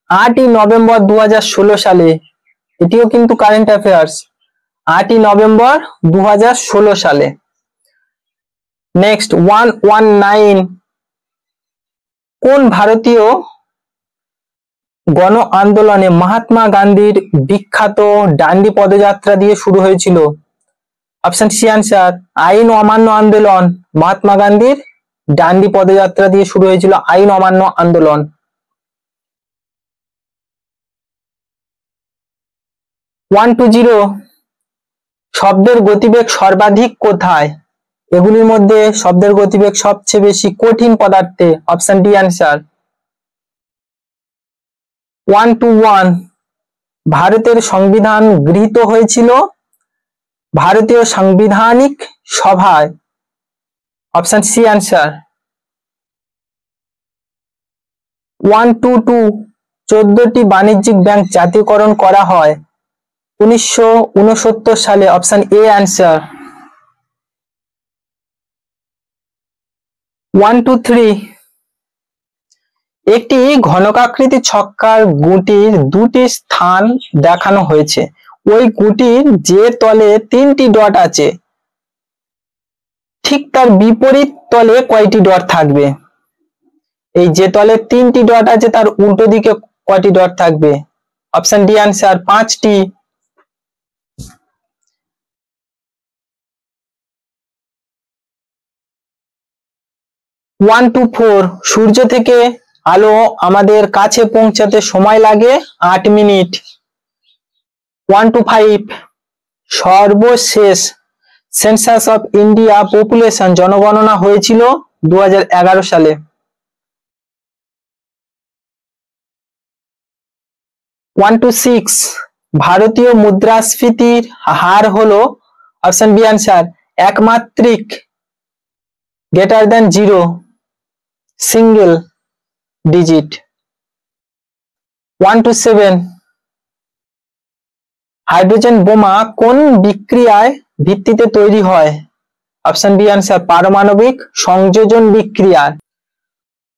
[SPEAKER 1] 8ই নভেম্বর 2016 সালে। এটিও কিন্তু কারেন্ট অ্যাফেয়ার্স। 8ই নভেম্বর 2016 সালে। নেক্সট 119 কোন ভারতীয় গণ আন্দোলনে মহাত্মা গান্ধীর বিখ্যাত ডান্ডি পদযাত্রা দিয়ে শুরু হয়েছিল? অপশন সি অ্যান্সার আইন অমান্য আন্দোলন। মহাত্মা গান্ধীর ডান্ডি পদযাত্রা দিয়ে শুরু হয়েছিল আইন অমান্য আন্দোলন। 120 শব্দের গতিবেগ সর্বাধিক কোথায়? এগুলির মধ্যে শব্দের গতিবেগ সবচেয়ে বেশি কঠিন পদার্থে। Option D answer. 121 ভারতের সংবিধান গৃহীত হয়েছিল ভারতীয় সাংবিধানিক সভায়। Option C answer. 122 14টি বাণিজ্যিক ব্যাংক জাতীয়করণ করা হয় 1969 সালে। Option A answer. 123 একটি ঘনকাকৃতি ছক্কার গুটির দুটি স্থান দেখানো হয়েছে। ওই গুটির যে তলে 3টি ডট আছে ঠিক তার বিপরীত তলে কয়টি ডট থাকবে? এই যে তলে 3টি ডট আছে তার উল্টো দিকে কয়টি ডট থাকবে? অপশন ডি অ্যান্সার 5টি। 124 সূর্য থেকে আলো আমাদের কাছে পৌঁছাতে সময় লাগে 8 মিনিট। 125 সর্বশেষ সেন্সাস অফ ইন্ডিয়া পপুলেশন জনগণনা হয়েছিল 2011 সালে। 126 ভারতীয় মুদ্রাস্ফীতির হার হলো? অপশন বি অ্যান্সার একমাত্রিক greater than 0 single digit. 127 hydrogen বোমা কোন বিক্রিয়ায় ভিত্তিতে তৈরি হয়? অপশন বি অ্যান্সার পারমাণবিক সংযোজন বিক্রিয়া।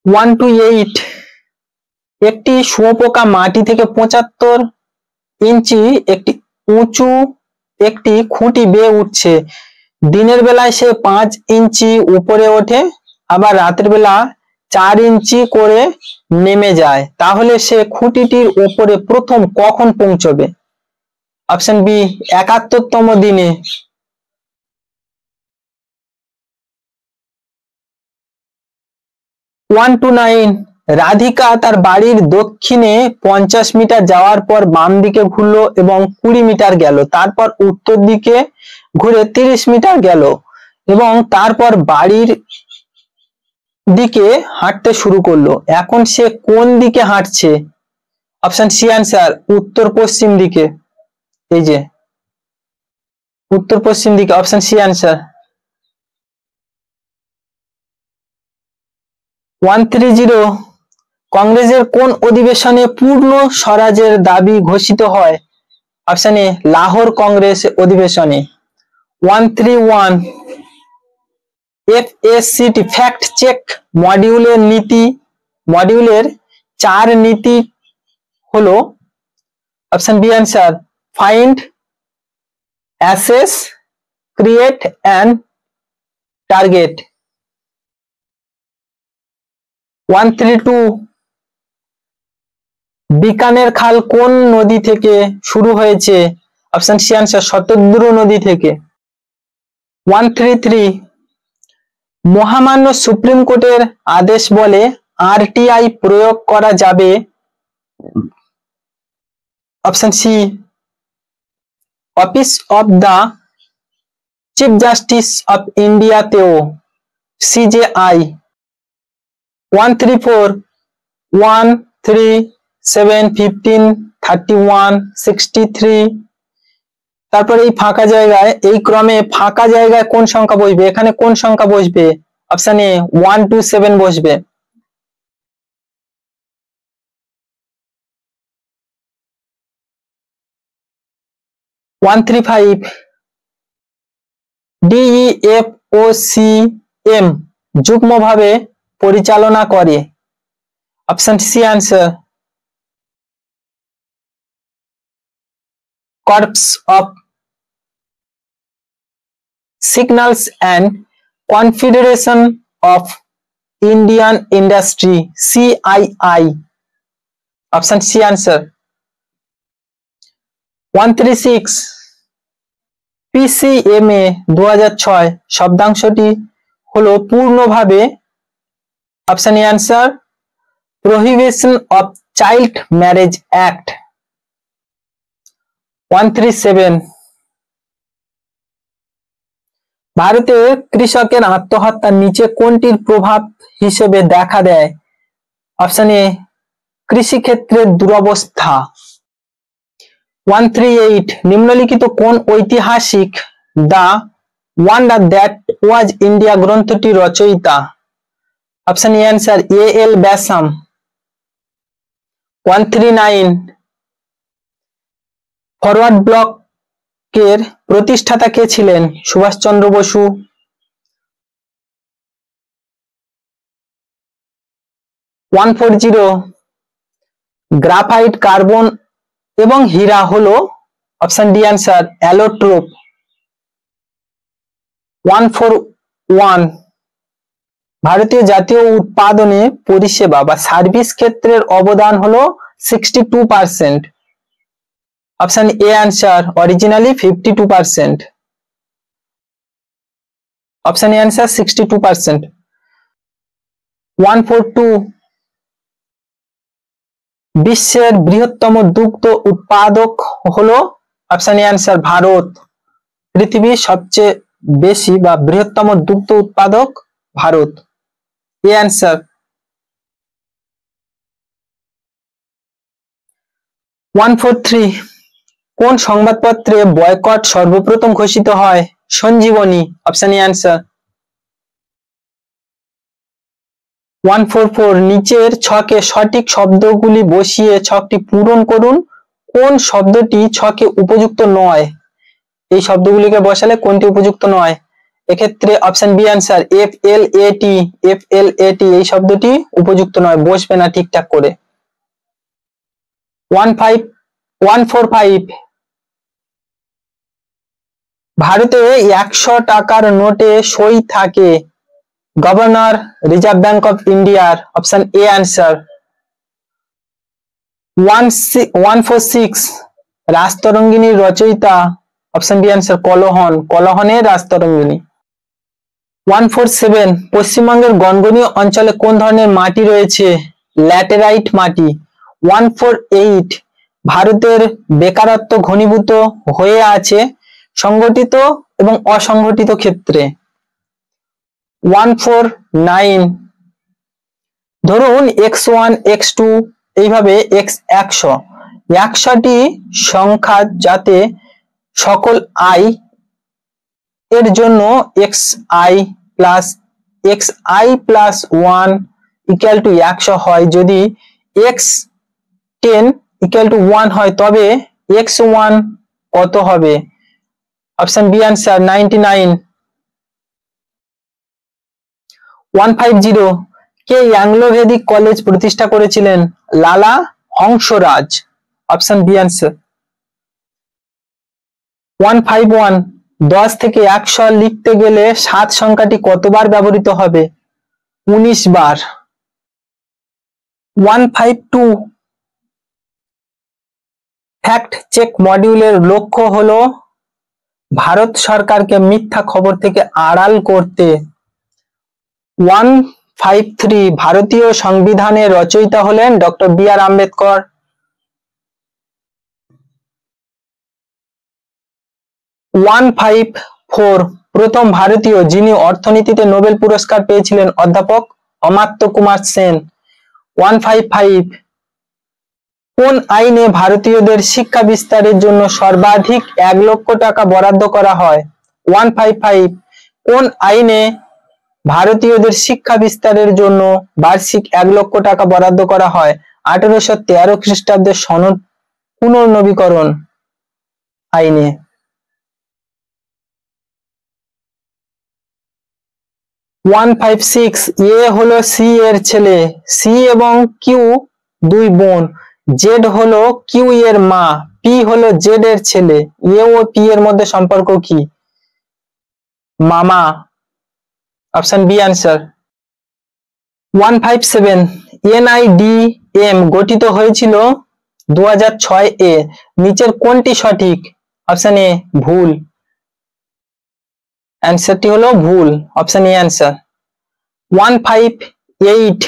[SPEAKER 1] 128 একটি শুঁয়োপোকা মাটি থেকে 75 ইঞ্চি একটি উঁচু একটি খুঁটি বেয়ে উঠছে। দিনের বেলায় সে 5 ইঞ্চি উপরে ওঠে আবার রাতের বেলা 4 ইঞ্চি করে নেমে যায়। তাহলে সে খুঁটিটির উপরে প্রথম কখন পৌঁছবে? অপশন বি ৭১তম দিনে। 129 রাধিকা তার বাড়ির দক্ষিণে 50 মিটার যাওয়ার পর বাম দিকে ঘুরলো এবং 20 মিটার গেল, তারপর উত্তর দিকে ঘুরে 30 মিটার গেল এবং তারপর বাড়ির দিকে হাঁটতে শুরু করলো। এখন সে কোন দিকে হাঁটছে? অপশন সি অ্যান্সার উত্তর পশ্চিম দিকে। এই যে উত্তর পশ্চিম দিকে, অপশন সি অ্যান্সার। 130 কংগ্রেসের কোন অধিবেশনে পূর্ণ স্বরাজের দাবি ঘোষিত হয়? অপশন এ লাহোর কংগ্রেস অধিবেশনে। 131 এফএসসিটি ফ্যাক্ট চেক মডিউলের 4 নীতি হলো। Option B answer find, assess, create and target. 132 Bikaner খাল কোন নদী থেকে শুরু হয়েছে? অপশন সি অ্যান্সার শতদ্রু নদী থেকে। 133 মহামান্য সুপ্রিম কোর্টের আদেশ বলে আরটিআই প্রয়োগ করা যাবে। Option C office of the chief justice of ইন্ডিয়াতেও, সিজেআই। 134 1 3 7 15 31 63 তারপর এই ফাঁকা জায়গায়, এই ক্রমে ফাঁকা জায়গায় কোন সংখ্যা বসবে? এখানে কোন সংখ্যা বসবে? অপশন এ 1 2 7 বসবে। 135 DEFOCM যুগ্মভাবে পরিচালনা করে। Option C answer corps of signals and confederation of Indian industry, CII। Option C answer. 136 PCMA 2006 শব্দাংশটি হলো পূর্ণভাবে। Option A answer prohibition of child marriage act. 137 ভারতে কৃষকের আত্মহত্যার নিচে কোনটির প্রভাব হিসেবে দেখা দেয়? অপশন এ কৃষিক্ষেত্রের দুরবস্থা। 138 নিম্নলিখিত কোন ঐতিহাসিক the wonder that was India গ্রন্থটি রচয়িতা? Option A answer AL Basham. 139 forward ব্লকের প্রতিষ্ঠাতা কে ছিলেন? সুভাষচন্দ্র বসু। 140 গ্রাফাইট, কার্বন এবং হীরা হলো। Option D answer অ্যালোট্রোপ। 141 ভারতীয় জাতীয় উৎপাদনে পরিষেবা বা সার্ভিস ক্ষেত্রের অবদান হলো 62%। Option A answer originally 52%। Option A answer 62%। 142 বিশ্বের বৃহত্তম দুগ্ধ উৎপাদক হলো। Option A answer Bharat. পৃথিবীর সবচেয়ে বেশি বা বৃহত্তম দুগ্ধ উৎপাদক ভারত। A answer. 143 কোন সংবাদপত্রে বয়কট সর্বপ্রথম ঘোষিত হয়? সঞ্জীবনী। Option A answer. 144 নিচের ছকে সঠিক শব্দগুলি বসিয়ে ছকটি পূরণ করুন। কোন শব্দটি ছকে উপযুক্ত নয়? এই শব্দগুলিকে বসালে কোনটি উপযুক্ত নয়? এক্ষেত্রে অপশন বি অ্যান্সার FLAT এই শব্দটি উপযুক্ত নয়, বসবে না ঠিকঠাক করে। 145 ভারতে 100 টাকার নোটে সই থাকে গভর্নর রিজার্ভ ব্যাংক অফ ইন্ডিয়ার। Option A answer. 146 রাজতরঙ্গিনীর রচয়িতা অপশন বি অ্যান্সার কলহন, কলহনের রাজতরঙ্গিনী। 147 পশ্চিমবঙ্গের গনগনীয় অঞ্চলে কোন ধরনের মাটি রয়েছে? ল্যাটেরাইট মাটি। 148 ভারতের বেকারত্ব ঘনীভূত হয়ে আছে সংগঠিত এবং অসংগঠিত ক্ষেত্রে। 149 ধরুন x1 x2 এইভাবে x100 100টি সংখ্যা যাতে সকল i এর জন্য xi plus 1 equal to 100 হয়, যদি x10 equal to 1 হয় তবে x1 কত হবে? Option B answer 99। 150 কে অ্যাংলো ভেদিক কলেজ প্রতিষ্ঠা করেছিলেন? লালা হংসরাজ। Option B answer. 151 10 থেকে 100 লিখতে গেলে 7 সংখ্যাটি কতবার ব্যবহৃত হবে? 19 বার। 152 ফ্যাক্ট চেক মডিউলের লক্ষ্য হলো ভারত সরকারকে মিথ্যা খবর থেকে আড়াল করতে। 153 ভারতীয় সংবিধানের রচয়িতা হলেন ডক্টর বি আর আম্বেদকর। 154 প্রথম ভারতীয় যিনি অর্থনীতিতে নোবেল পুরস্কার পেয়েছিলেন অধ্যাপক অমাত্য কুমার সেন। 155 কোন আইনে ভারতীয়দের শিক্ষা বিস্তারের জন্য সর্বাধিক 1 লক্ষ টাকা বরাদ্দ করা হয়? 155 কোন আইনে ভারতীয়দের শিক্ষা বিস্তারের জন্য বার্ষিক 1 লক্ষ টাকা বরাদ্দ করা হয়? 1813 খ্রিস্টাব্দের সনদ পুনর্নবীকরণ আইনে। 156 এ হলো সি এর ছেলে, সি এবং কিউ দুই বোন, জেড হলো কিউ এর মা, পি হলো জেড এর ছেলে, এ ও পি এর মধ্যে সম্পর্ক কি? মামা। Option B answer. 157 NIDM গঠিত হয়েছিল 2006 এ, নিচের কোনটি সঠিক? অপশন এ ভুল, অ্যান্সারটি হলো ভুল, অপশন এ অ্যান্সার। 158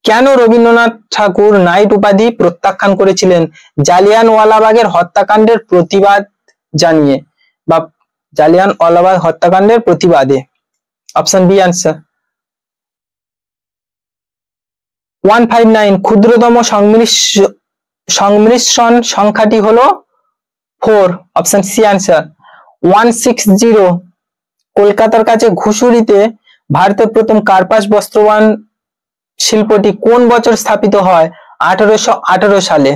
[SPEAKER 1] কেন রবীন্দ্রনাথ ঠাকুর নাইট উপাধি প্রত্যাখ্যান করেছিলেন? জালিয়ানওয়ালাবাগের হত্যাকাণ্ডের প্রতিবাদ জানিয়ে বা জালিয়ানওয়ালাবাগ হত্যাকাণ্ডের প্রতিবাদে। Option B answer. 159 ক্ষুদ্রতম সংমিশ্রণ সংখ্যাটি হলো 4। Option C answer. 160 কলকাতার কাছে ঘুষুরিতে ভারতের প্রথম কার্পাস বস্ত্রবান শিল্পটি কোন বছর স্থাপিত হয়? 1818 সালে।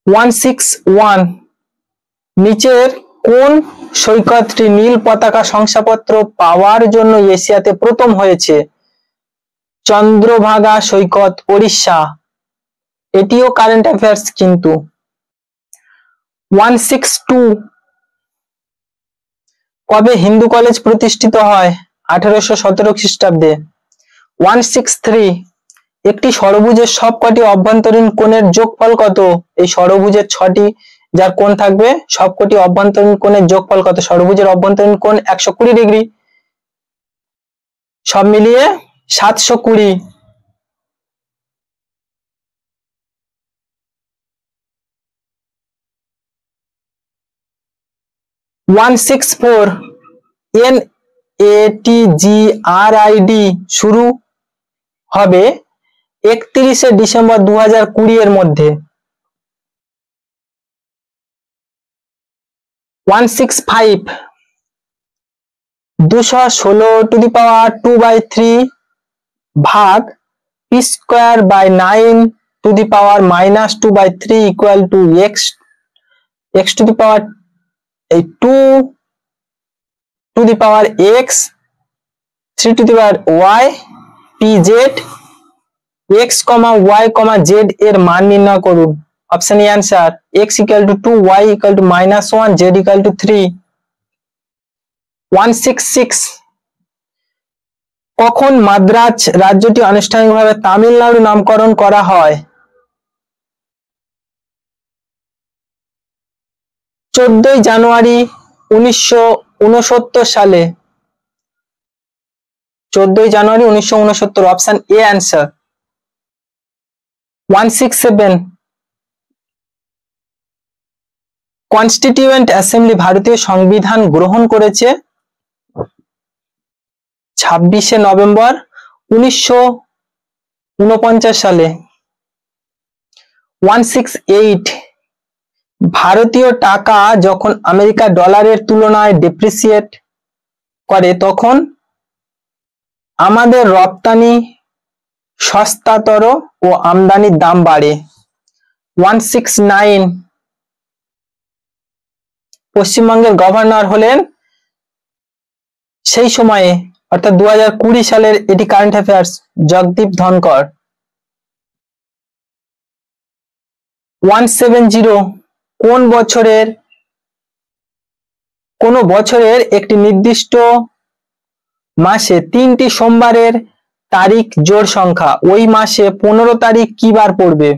[SPEAKER 1] 161 নিচের কোন সৈকতটি নীল পতাকা শংসাপত্র পাওয়ার জন্য এশিয়াতে প্রথম হয়েছে? চন্দ্রভাগা সৈকত, ওড়িশা। এটিও কারেন্ট অ্যাফেয়ার্স কিন্তু। 162 কবে হিন্দু কলেজ প্রতিষ্ঠিত হয়? 1817 খ্রিস্টাব্দে। 163 একটি ষড়ভুজের সবকটি অভ্যন্তরীণ কোণের যোগফল কত? এই ষড়ভুজের 6টি যার কোণ থাকবে সবকটি অভ্যন্তরীণ কোণের যোগফল কত? ষড়ভুজের অভ্যন্তরীণ কোণ 120 ডিগ্রি, সব মিলিয়ে 720। 164 NATGRID শুরু হবে 31শে ডিসেম্বর 2020 এর মধ্যে। 165 216 টু দি পাওয়ার 2/3 ভাগ p square by 9 to the power -2/3 equal to x to the power 2 to the power x 3 to the power y pz x, y, z এর মান নির্ণয় করুন। Option A answer. x equal to 2, y equal to -1, z equal to 3। 166 কখন মাদ্রাজ রাজ্যটি আনুষ্ঠানিকভাবে তামিলনাড়ু নামকরণ করা হয়? 14 জানুয়ারি 1969 সালে। 14 জানুয়ারি 1969, option A answer. 167, constituent assembly ভারতীয় সংবিধান গ্রহণ করেছে 26 নভেম্বর 1949 সালে। 168, ভারতীয় টাকা যখন আমেরিকা ডলারের তুলনায় ডেপ্রিসিয়েট করে তখন আমাদের রপ্তানি সস্তাতর ও আমদানির দাম বাড়ে। 169, পশ্চিমবঙ্গের গভর্নর হলেন সেই সময়ে অর্থাৎ 2020 সালের, এটি কারেন্ট অ্যাফেয়ার্স, জগদীপ ধনকর। 170, কোন বছরের একটি নির্দিষ্ট মাসে 3টি সোমবারের তারিখ জোড় সংখ্যা, ওই মাসে 15 তারিখ কি বার পড়বে?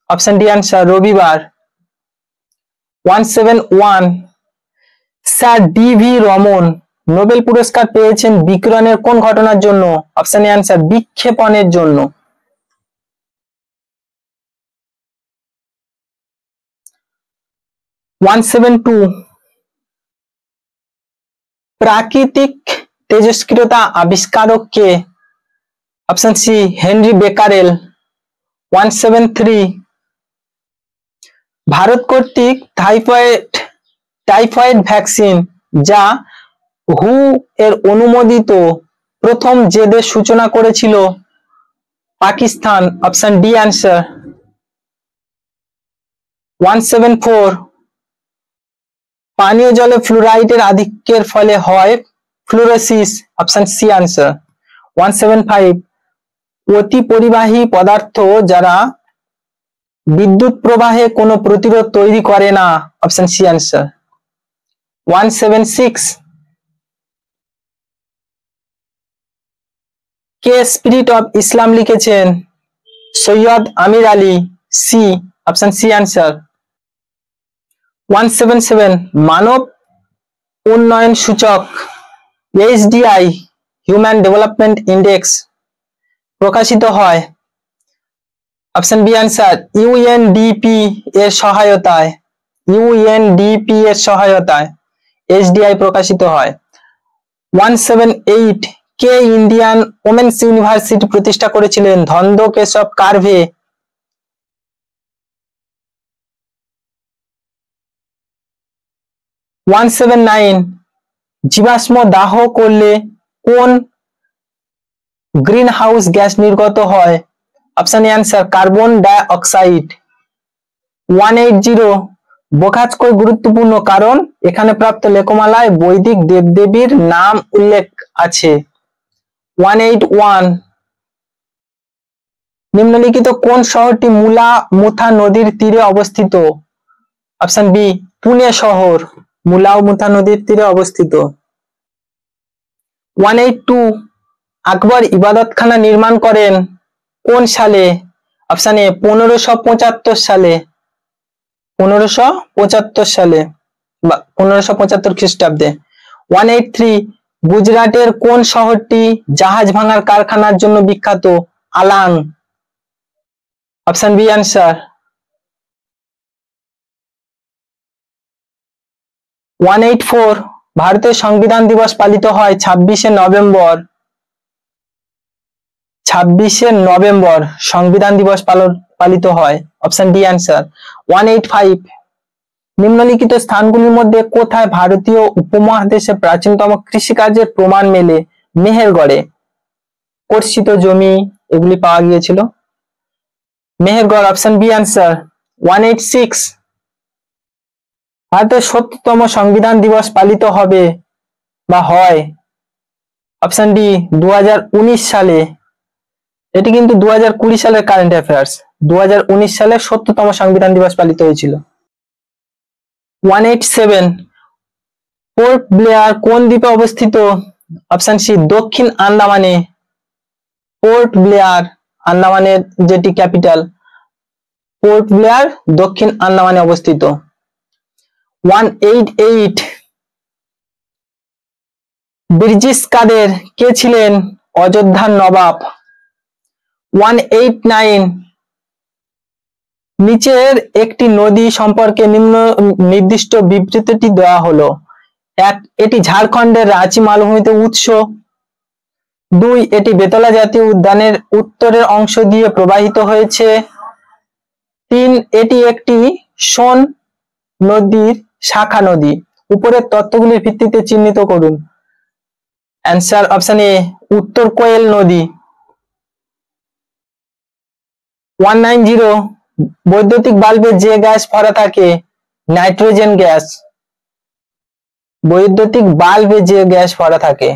[SPEAKER 1] অপশন ডি অ্যান্সার, রবিবার। 171, স্যার ডি.ভি. রমন নোবেল পুরস্কার পেয়েছেন বিকিরণের কোন ঘটনার জন্য? অপশন এ অ্যান্সার, বিক্ষেপণের জন্য। 172, প্রাকৃতিক তেজস্ক্রিয়তা আবিষ্কারক কে? Option C, Henri Becquerel. 173, Bharat কর্তৃক টাইফয়েড ভ্যাকসিন যা হু এর অনুমোদিত প্রথম যে দেশ সূচনা করেছিল? পাকিস্তান। Option D answer. 174, পানীয় জলে ফ্লুরাইডের আধিক্যের ফলে হয় ফ্লুরোসিস। Option C answer. 175, অতি পরিবাহী পদার্থ যারা বিদ্যুৎ প্রবাহে কোনো প্রতিরোধ তৈরি করে না। Option C answer. 176, কে স্পিরিট অফ ইসলাম লিখেছেন? Syed Ameer Ali. C, option C answer. 177, মানব উন্নয়ন সূচক এইচডিআই হিউম্যান ডেভেলপমেন্ট ইন্ডেক্স প্রকাশিত হয়? অপশন বি অ্যান্সার, ইউএনডিপি এর সহায়তায়। ইউএনডিপি এর সহায়তায় এইচডিআই প্রকাশিত হয়। 178, কে ইন্ডিয়ান ওমেন্স ইউনিভার্সিটি প্রতিষ্ঠা করেছিলেন? ধন্দ কেশব কারভে। 179, জীবাশ্ম দাহ করলে কোন গ্রিন হাউস গ্যাস নির্গত হয়? অপশন এ অ্যান্সার, কার্বন ডাই অক্সাইড। 180, বোখাজকই গুরুত্বপূর্ণ কারণ এখানে প্রাপ্ত লেখমালায় বৈদিক দেবদেবীর নাম উল্লেখ আছে। 181, নিম্নলিখিত কোন শহরটি মুথা নদীর তীরে অবস্থিত? অপশন বি, পুনে শহর মুলা ও মুথা নদীর তীরে অবস্থিত। 182, আকবর ইবাদতখানা নির্মাণ করেন কোন সালে? অপশন এ 1575 সালে। 1575 সালে বা 1575 খ্রিস্টাব্দে। 183, গুজরাটের কোন শহরটি জাহাজ ভাঙার কারখানার জন্য বিখ্যাত? আলাং। Option B answer. 184, ভারতের সংবিধান দিবস পালিত হয় 26 নভেম্বর। 26 নভেম্বর সংবিধান দিবস পালিত হয়। Option D answer. 185, নিম্নলিখিত স্থানগুলির মধ্যে কোথায় ভারতীয় উপমহাদেশে প্রাচীনতম কৃষিকাজের প্রমাণ মেলে? মেহেরগড়ে কর্ষিত জমি এগুলি পাওয়া গিয়েছিল। মেহেরগড়। Option B answer. 186, ভারতের 70তম সংবিধান দিবস পালিত হবে বা হয়? অপশন ডি 2019 সালে। এটি কিন্তু 2020 সালের কারেন্ট অ্যাফেয়ার্স। 2019 সালে 70তম সংবিধান দিবস পালিত হয়েছিল। 187, পোর্ট ব্লেয়ার কোন দ্বীপে অবস্থিত? অপশন সি, দক্ষিণ আন্দামানে। পোর্ট ব্লেয়ার আন্দামানের যেটি ক্যাপিটাল, পোর্ট ব্লেয়ার দক্ষিণ আন্দামানে অবস্থিত। 188 বিরজিস কাদের কে ছিলেন? অযোধ্যার নবাব। 189 নিচের একটি নদী সম্পর্কে নিম্ন নির্দিষ্ট বিবৃতিটি দেওয়া হলো। 1 এটি ঝাড়খণ্ডের রাঁচি মালভূমিতে উৎস। 2 এটি বেতলা জাতীয় উদ্যানের উত্তরের অংশ দিয়ে প্রবাহিত হয়েছে। 3 এটি একটি সোন নদীর শাখা নদী। উপরের তথ্যগুলির ভিত্তিতে চিহ্নিত করুন। অ্যান্সার অপশন এ উত্তর কোয়েল নদী। 190 বৈদ্যুতিক বাল্বে যে গ্যাস ভরা থাকে? Nitrogen gas. বৈদ্যুতিক বাল্বে যে গ্যাস ভরা থাকে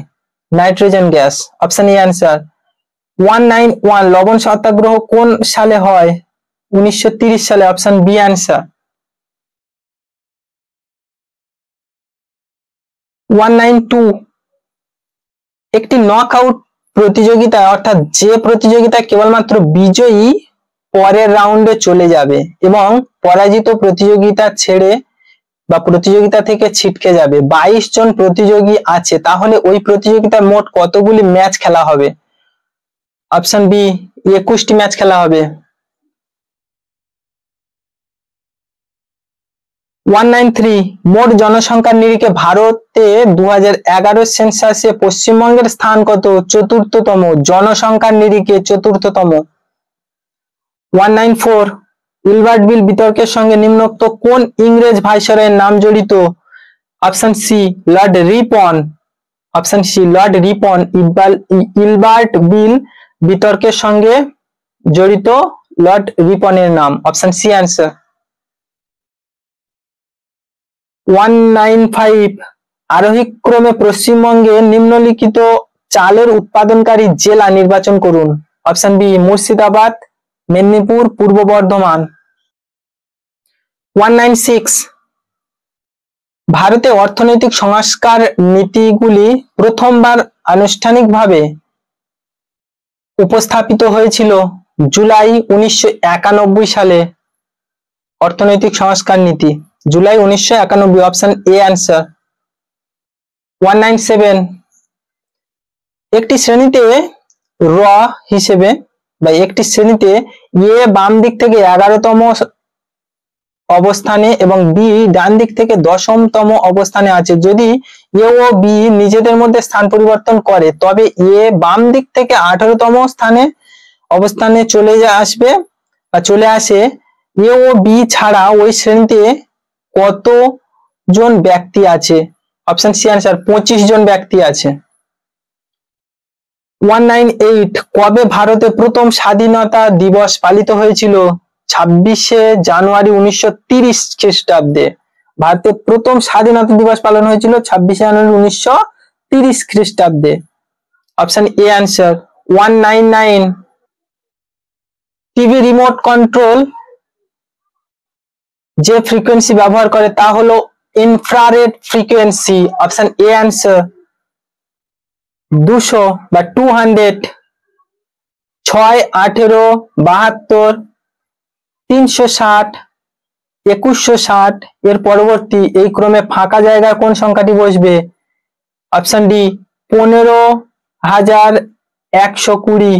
[SPEAKER 1] nitrogen gas. Option A answer. 191 লবণ সত্যাগ্রহ কোন সালে হয়? 1930 সালে। Option B answer. 192 একটি নকআউট প্রতিযোগিতায় অর্থাৎ যে প্রতিযোগিতায় কেবলমাত্র বিজয়ী পরের রাউন্ডে চলে যাবে এবং পরাজিত প্রতিযোগিতা থেকে ছিটকে যাবে। 22 জন প্রতিযোগী আছে, তাহলে ওই প্রতিযোগিতায় মোট কতগুলি ম্যাচ খেলা হবে? অপশন বি 21টি ম্যাচ খেলা হবে। 193 মোট জনসংখ্যার নিরিখে ভারতে 2011 সেন্সাসে পশ্চিমবঙ্গের স্থান কত? চতুর্থতম। জনসংখ্যার নিরিখে চতুর্থতম। 194 উইলবার্ট বিল বিতর্কের সঙ্গে নিম্নোক্ত কোন ইংরেজ ভাইসরয়ের নাম জড়িত? Option C lord Ripon. Option C lord Ripon Ilbert bill বিতর্কের সঙ্গে জড়িত লর্ড রিপনের নাম। Option C answer. 195 আরোহী ক্রমে পশ্চিমবঙ্গে নিম্নলিখিত চালের উৎপাদনকারী জেলা নির্বাচন করুন। অপশন বি মুর্শিদাবাদ, মেদিনীপুর, পূর্ব বর্ধমান। 196 ভারতে অর্থনৈতিক সংস্কার নীতিগুলি প্রথমবার আনুষ্ঠানিকভাবে উপস্থাপিত হয়েছিল জুলাই 1991 সালে। অর্থনৈতিক সংস্কার নীতি জুলাই 1991। Option A answer. 197 একটি শ্রেণীতে র হিসেবে বা একটি শ্রেণীতে এ বাম দিক থেকে 11তম অবস্থানে এবং বি ডান দিক থেকে 10তম অবস্থানে আছে। যদি এ ও বি নিজেদের মধ্যে স্থান পরিবর্তন করে তবে এ বাম দিক থেকে 18তম অবস্থানে চলে আসে। এ ও বি ছাড়া ওই শ্রেণীতে কতজন ব্যক্তি আছে? অপশন সি অ্যান্সার 25 জন ব্যক্তি আছে। 198 কবে ভারতে প্রথম স্বাধীনতা দিবস পালিত হয়েছিল? 26শে জানুয়ারি 1930 খ্রিস্টাব্দে ভারতে প্রথম স্বাধীনতা দিবস পালন হয়েছিল 26শে জানুয়ারি 1930 খ্রিস্টাব্দে। Option A answer. 199 TV remote control যে ফ্রিকোয়েন্সি ব্যবহার করে তা হলো infrared frequency. Option A answer. 200 বা 200 6 18 72 360 2160 এর পরবর্তী এই ক্রমে ফাঁকা জায়গায় কোন সংখ্যাটি বসবে? অপশন ডি 15,120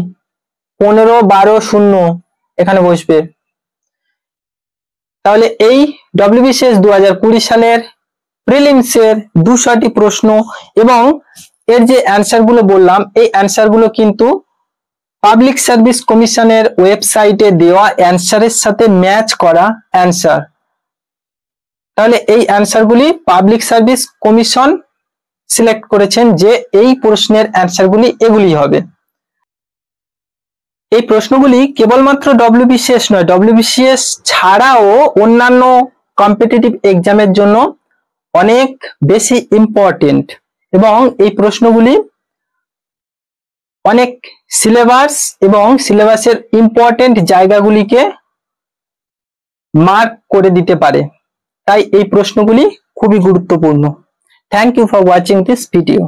[SPEAKER 1] 15 12 0 এখানে বসবে। তাহলে এই ডব্লিউবিসিএস 2020 সালের প্রিলিমসের 200টি প্রশ্ন এবং এর যে অ্যান্সার গুলো বললাম এই অ্যান্সার গুলো কিন্তু পাবলিক সার্ভিস কমিশনের ওয়েবসাইটে দেওয়া অ্যান্সারের সাথে ম্যাচ করা অ্যান্সার। তাহলে এই অ্যান্সার গুলি পাবলিক সার্ভিস কমিশন সিলেক্ট করেছেন যে এই প্রশ্নের অ্যান্সার গুলি এগুলি হবে। এই প্রশ্নগুলি কেবলমাত্র ডব্লিউবিসিএস নয়, ডব্লিউবিসিএস ছাড়াও অন্যান্য কম্পিটিটিভ এক্সামের জন্য অনেক বেশি ইম্পর্টেন্ট এবং এই প্রশ্নগুলি অনেক সিলেবাস এবং সিলেবাসের ইম্পর্টেন্ট জায়গাগুলিকে মার্ক করে দিতে পারে, তাই এই প্রশ্নগুলি খুবই গুরুত্বপূর্ণ। Thank you for watching this video.